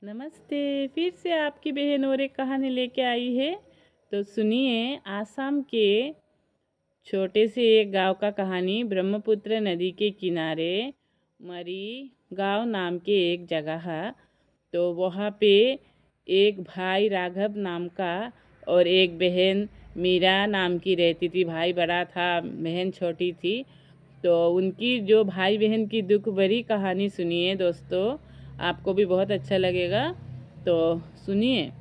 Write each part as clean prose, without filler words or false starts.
नमस्ते। फिर से आपकी बहन और एक कहानी लेके आई है। तो सुनिए, आसाम के छोटे से एक गांव का कहानी। ब्रह्मपुत्र नदी के किनारे मरी गांव नाम के एक जगह है। तो वहाँ पे एक भाई राघव नाम का और एक बहन मीरा नाम की रहती थी। भाई बड़ा था, बहन छोटी थी। तो उनकी जो भाई बहन की दुख भरी कहानी सुनिए दोस्तों, आपको भी बहुत अच्छा लगेगा। तो सुनिए।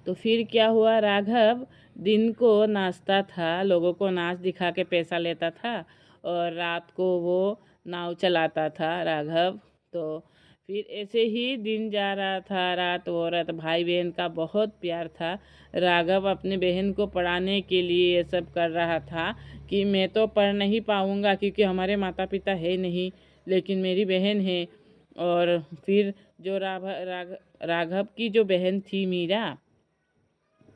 तो फिर क्या हुआ, राघव दिन को नाचता था, लोगों को नाच दिखा के पैसा लेता था और रात को वो नाव चलाता था राघव। तो फिर ऐसे ही दिन जा रहा था, रात हो रहा था। भाई बहन का बहुत प्यार था। राघव अपने बहन को पढ़ाने के लिए ये सब कर रहा था कि मैं तो पढ़ नहीं पाऊँगा क्योंकि हमारे माता पिता है नहीं, लेकिन मेरी बहन है। और फिर जो राघव की जो बहन थी मीरा,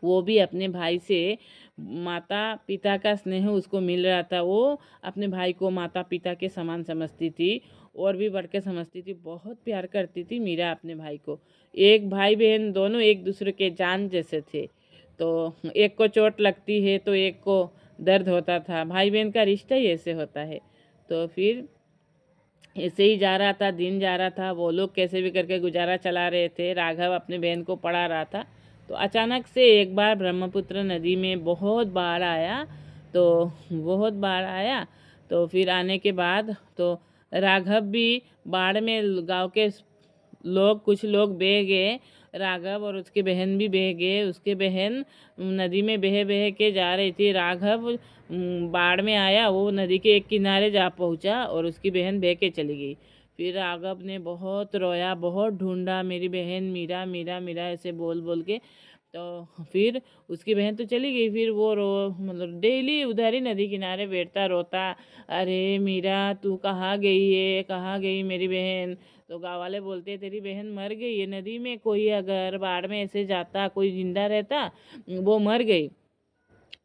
वो भी अपने भाई से माता पिता का स्नेह उसको मिल रहा था। वो अपने भाई को माता पिता के समान समझती थी और भी बढ़ के समझती थी। बहुत प्यार करती थी मीरा अपने भाई को। एक भाई बहन दोनों एक दूसरे के जान जैसे थे। तो एक को चोट लगती है तो एक को दर्द होता था। भाई बहन का रिश्ता ही ऐसे होता है। तो फिर ऐसे ही जा रहा था, दिन जा रहा था। वो लोग कैसे भी करके गुजारा चला रहे थे। राघव अपने बहन को पढ़ा रहा था। तो अचानक से एक बार ब्रह्मपुत्र नदी में बहुत बाढ़ आया। तो बहुत बाढ़ आया। तो फिर आने के बाद तो राघव भी बाढ़ में, गांव के लोग कुछ लोग बह गए। राघव और उसके बहन भी बह गए। उसके बहन नदी में बह बह के जा रही थी। राघव बाढ़ में आया, वो नदी के एक किनारे जा पहुंचा और उसकी बहन बह के चली गई। फिर राघव ने बहुत रोया, बहुत ढूंढा, मेरी बहन मीरा मीरा मीरा ऐसे बोल बोल के। तो फिर उसकी बहन तो चली गई। फिर वो रो मतलब डेली उधर ही नदी किनारे बैठता रोता, अरे मीरा तू कहाँ गई है, कहाँ गई मेरी बहन। तो गाँव वाले बोलते तेरी बहन मर गई है नदी में, कोई अगर बाढ़ में ऐसे जाता, कोई जिंदा रहता, वो मर गई।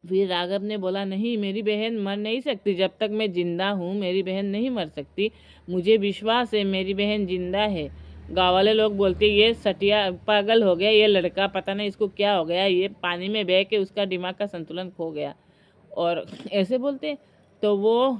फिर राघव ने बोला नहीं, मेरी बहन मर नहीं सकती, जब तक मैं जिंदा हूँ मेरी बहन नहीं मर सकती, मुझे विश्वास है मेरी बहन जिंदा है। गाँव वाले लोग बोलते ये सटिया पागल हो गया, ये लड़का पता नहीं इसको क्या हो गया, ये पानी में बह के उसका दिमाग का संतुलन खो गया। और ऐसे बोलते। तो वो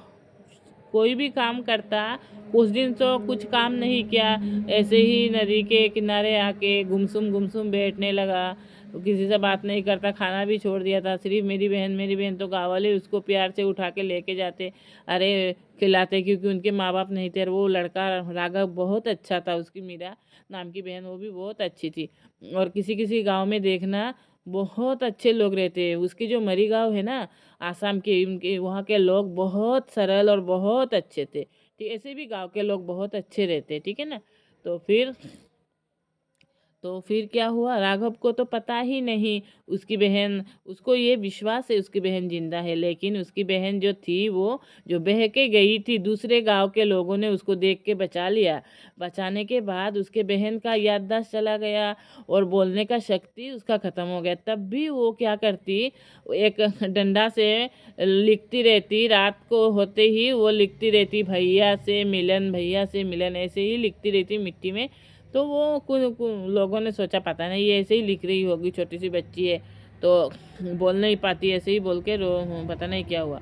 कोई भी काम करता, कुछ दिन तो कुछ काम नहीं किया, ऐसे ही नदी के किनारे आके गुमसुम बैठने लगा। तो किसी से बात नहीं करता, खाना भी छोड़ दिया था, सिर्फ मेरी बहन। तो गाँव वाले उसको प्यार से उठा के लेके जाते, अरे खिलाते, क्योंकि उनके माँ बाप नहीं थे। और वो लड़का राघव बहुत अच्छा था, उसकी मीरा नाम की बहन वो भी बहुत अच्छी थी। और किसी किसी गांव में देखना बहुत अच्छे लोग रहते हैं। उसकी जो मरी गांव है ना, आसाम के, उनके वहाँ के लोग बहुत सरल और बहुत अच्छे थे। ठीक, ऐसे भी गांव के लोग बहुत अच्छे रहते हैं, ठीक है ना। तो फिर क्या हुआ, राघव को तो पता ही नहीं उसकी बहन, उसको ये विश्वास है उसकी बहन जिंदा है, लेकिन उसकी बहन जो थी वो जो बह के गई थी, दूसरे गांव के लोगों ने उसको देख के बचा लिया। बचाने के बाद उसके बहन का याददाश्त चला गया और बोलने का शक्ति उसका ख़त्म हो गया। तब भी वो क्या करती, एक डंडा से लिखती रहती, रात को होते ही वो लिखती रहती, भैया से मिलन, भैया से मिलन, ऐसे ही लिखती रहती मिट्टी में। तो वो लोगों ने सोचा पता नहीं ये ऐसे ही लिख रही होगी, छोटी सी बच्ची है तो बोल नहीं पाती, ऐसे ही बोल के रो, पता नहीं क्या हुआ।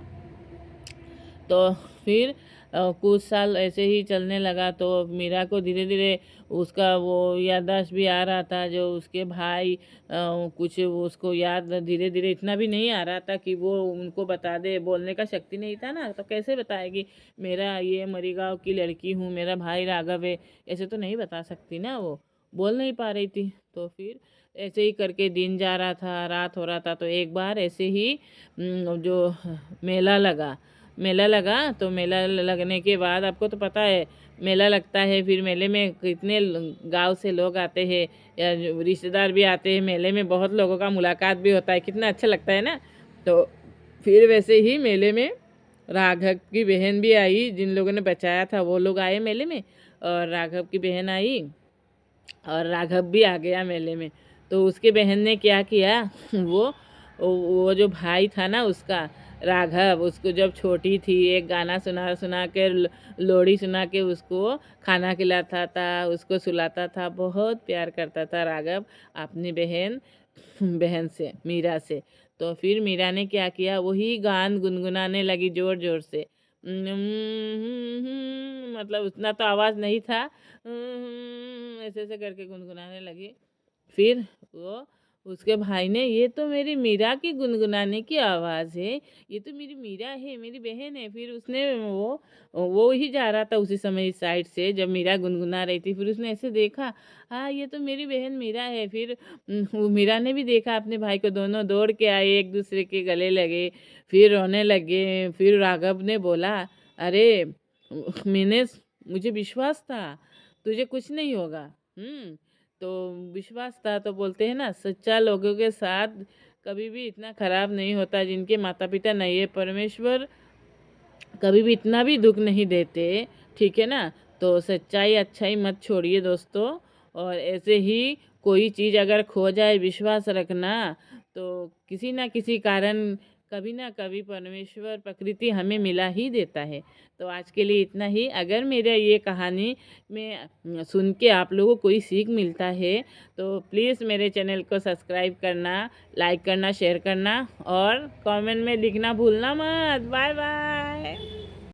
तो फिर कुछ साल ऐसे ही चलने लगा। तो मीरा को धीरे धीरे उसका वो याददाश्त भी आ रहा था, जो उसके भाई कुछ वो उसको याद धीरे धीरे, इतना भी नहीं आ रहा था कि वो उनको बता दे, बोलने का शक्ति नहीं था ना, तो कैसे बताएगी मेरा ये मरीगांव की लड़की हूँ, मेरा भाई राघव है, ऐसे तो नहीं बता सकती ना, वो बोल नहीं पा रही थी। तो फिर ऐसे ही करके दिन जा रहा था, रात हो रहा था। तो एक बार ऐसे ही जो मेला लगा, तो मेला लगने के बाद आपको तो पता है मेला लगता है, फिर मेले में कितने गांव से लोग आते हैं या रिश्तेदार भी आते हैं। मेले में बहुत लोगों का मुलाकात भी होता है, कितना अच्छा लगता है ना। तो फिर वैसे ही मेले में राघव की बहन भी आई, जिन लोगों ने बचाया था वो लोग आए मेले में, और राघव की बहन आई और राघव भी आ गया मेले में। तो उसके बहन ने क्या किया, वो जो भाई था ना उसका, राघव उसको जब छोटी थी एक गाना सुना सुना के लोरी सुना के उसको खाना खिलाता था, उसको सुलाता था, बहुत प्यार करता था राघव अपनी बहन से, मीरा से। तो फिर मीरा ने क्या किया, वही गान गुनगुनाने लगी ज़ोर ज़ोर से। मतलब उतना तो आवाज़ नहीं था, ऐसे ऐसे करके गुनगुनाने लगी। फिर वो उसके भाई ने, ये तो मेरी मीरा की गुनगुनाने की आवाज़ है, ये तो मेरी मीरा है, मेरी बहन है। फिर उसने वो ही जा रहा था उसी समय इस साइड से जब मीरा गुनगुना रही थी। फिर उसने ऐसे देखा, हाँ ये तो मेरी बहन मीरा है। फिर वो मीरा ने भी देखा अपने भाई को, दोनों दौड़ के आए, एक दूसरे के गले लगे, फिर रोने लगे। फिर राघव ने बोला, अरे मैंने मुझे विश्वास था तुझे कुछ नहीं होगा। तो विश्वास था, तो बोलते हैं ना सच्चा लोगों के साथ कभी भी इतना खराब नहीं होता, जिनके माता पिता नहीं है। परमेश्वर कभी भी इतना भी दुख नहीं देते, ठीक है ना। तो सच्चाई अच्छाई मत छोड़िए दोस्तों। और ऐसे ही कोई चीज़ अगर खो जाए, विश्वास रखना, तो किसी ना किसी कारण कभी ना कभी परमेश्वर प्रकृति हमें मिला ही देता है। तो आज के लिए इतना ही। अगर मेरा ये कहानी में सुन के आप लोगों को कोई सीख मिलता है तो प्लीज़ मेरे चैनल को सब्सक्राइब करना, लाइक करना, शेयर करना और कमेंट में लिखना भूलना मत। Bye bye.